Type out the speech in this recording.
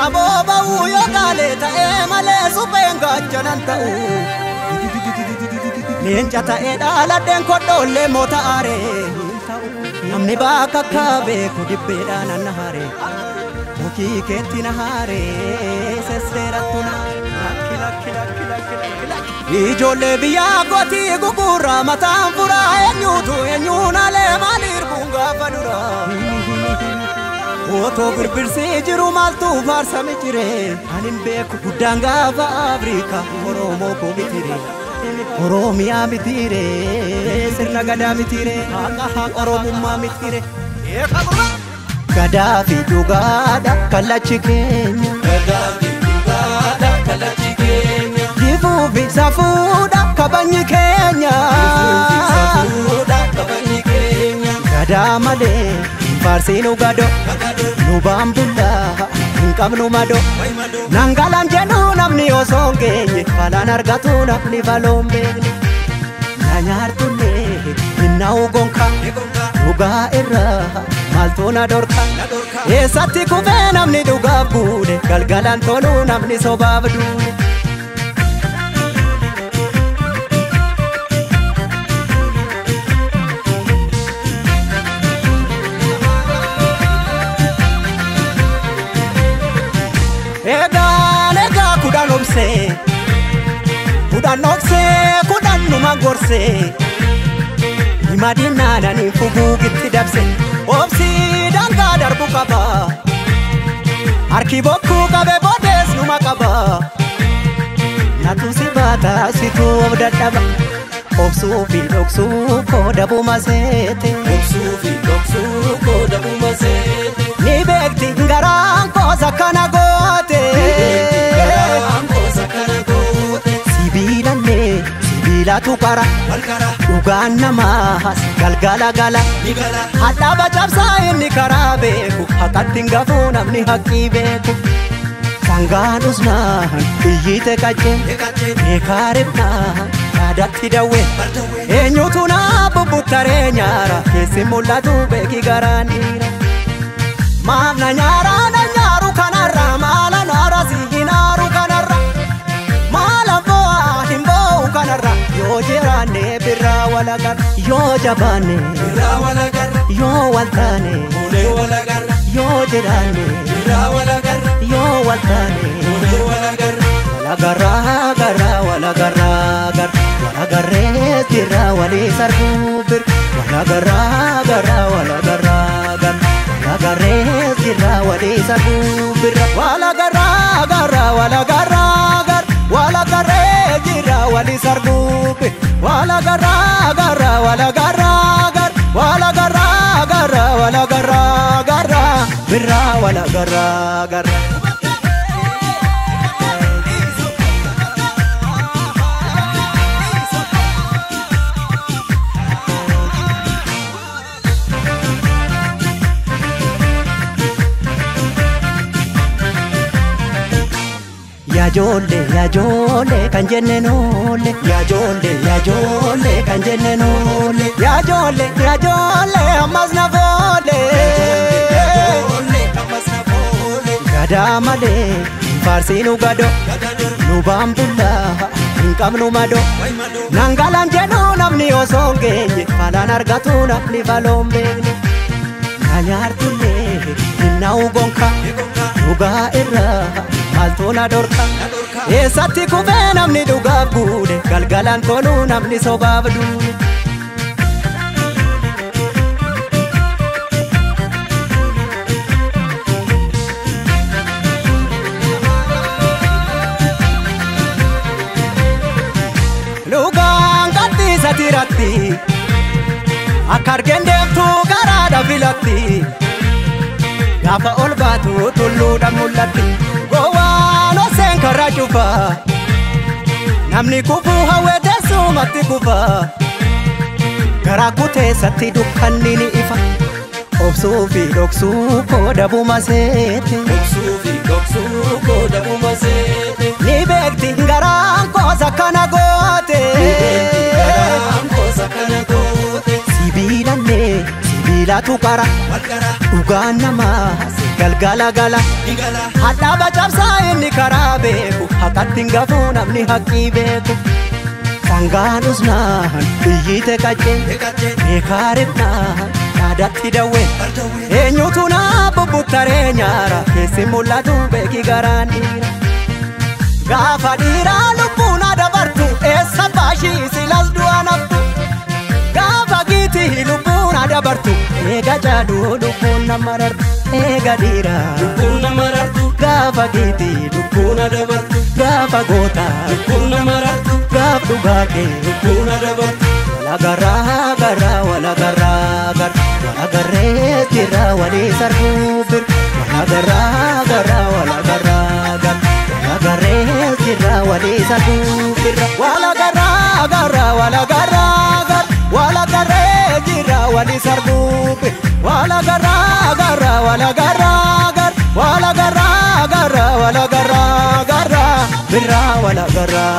Saboba uyo gale ta'e malee supheen gaachanaan ta'u leenca ta'e dhaaladheen kodhoollee moota aaree namni bakka akka beeku dibbeedhaan anna haaree mukii keetti na haaree sesseerattu na ijoollee biyyaa gootii gugurraa mataan furaa eenyuun alee maaliir buungaafa duraa Oto birbirsi jiru maaltu faarsame jire anin beeku guddaan gaafa Afrika Oromoo ko mitire Oromiyaa mitire sirna gadaa mitire haqa Oromummaa mitire gadaa fi dhugaadha kallachi keenya difuu fi safuudha kabajni keenya gadaa malee Farsinu gado Nubam bulla Nkabnu mado Nangalan jenu namni osongenye Falan argatu namni valombenye Nanyartune Inna ugonka Nuga irra Maltuna dorka Esatti kufe namni duga bude Galgalan tolu namni sobabdude Kudan okse, kudan numa gorse Imadina nani fugu gitti dabse Obsi danga darbu kaba Arki boku kabe bodes numa kaba Natu sibata situ obdadaba Obsu fi doksu kodabu masete Obsu fi doksu kodabu masete Ni bekti ngaran kosa kana gote Sibila tukara Ugaan namaas galgala gala Hadhaa bacabsaa inni karaa beeku Haqqatti ngafu namni haqqii beeku Sangaan usnaan iyyite qacceen Eekaaribnaan yaadatti dawween Eenyutu naa bubbuktaree nyaara Keessi mul'atu beeki garaan dhiira Maaf na nyaaru kanarraa maala naara si hinaaru kanarra Yo jirane birra walagar Yo jabane birra walagar Yo waltane mule walagar Yo jirane birra walagar Yo waltane mule walagar Walagara gara walagara gar Walagare birra wali sarbubir Walagara gara walagara gar Walagare birra wali sarbubir Walagara gara walagara gar Walagare jira wali sarbupe wala gara gara wala gara gar wala gara gara wala gara gara birra wala gara gara Ya jole kan jenne nole Ya jole kan jenne nole Ya jole ammas na vole Gada male farsinu gado Nubam bulla Nkabnu mado Nangalan jenu namni osongenye Falan argatu namni valombenye Nanyartune Inna ugonka Nuga irra Maltuna dorka Esatti kufe namni duga bude Galgalan tolu namni sobabdude Lugaan gatti satiratti Akkargen deemtu garaadha filatti Gaafa ol baatu tulluudha mul'atti Gowwaan oseen karraa cufa Namni kufu hawwe teessumatti kufa Garaa kuteessatti dukkanni ni ifa Obsuu fi dhoksuu koodabu maseete Obsuu fi dhoksuu koodabu maseete Ni beekti garaan koosa kana goote Sibiilanne sibiilatu qara Dhugaan namaa galgala gala hadhaa bacabsaa inni karaa beeku haqatti hin gafuu namni haqqii beeku sangaan usnaan biyyite qacceen beekaarifnaan yaadatti dawween eenyutu naa bubbuttaree nyaara keessi mul'atu beeki garaan dhiira gaafa dhiiraa lubbuun dabartu eessa baashii silas du'a naftu gaafa giitii lubbuun dabartu eega jaaduu lubbuun nama rartu eega dhiiraa lubbuun nama rartu gaafa giitii lubbuun dabartu gaafa gootaa lubbuun nama rartu gaaf dhugaa kee lubbuun dabartu walagarraa garraa walagarraa gar walagarree jirra walii sarruu bir walagarraa garraa walagarraa gar walagarree jirra walii sarruu bir walagarraa garraa walagarraa gar walagarree jirra walii sarruu bir walagarraa garraa walagarraa gar walagarraa garraa walagarraa garraa birraa walagarraa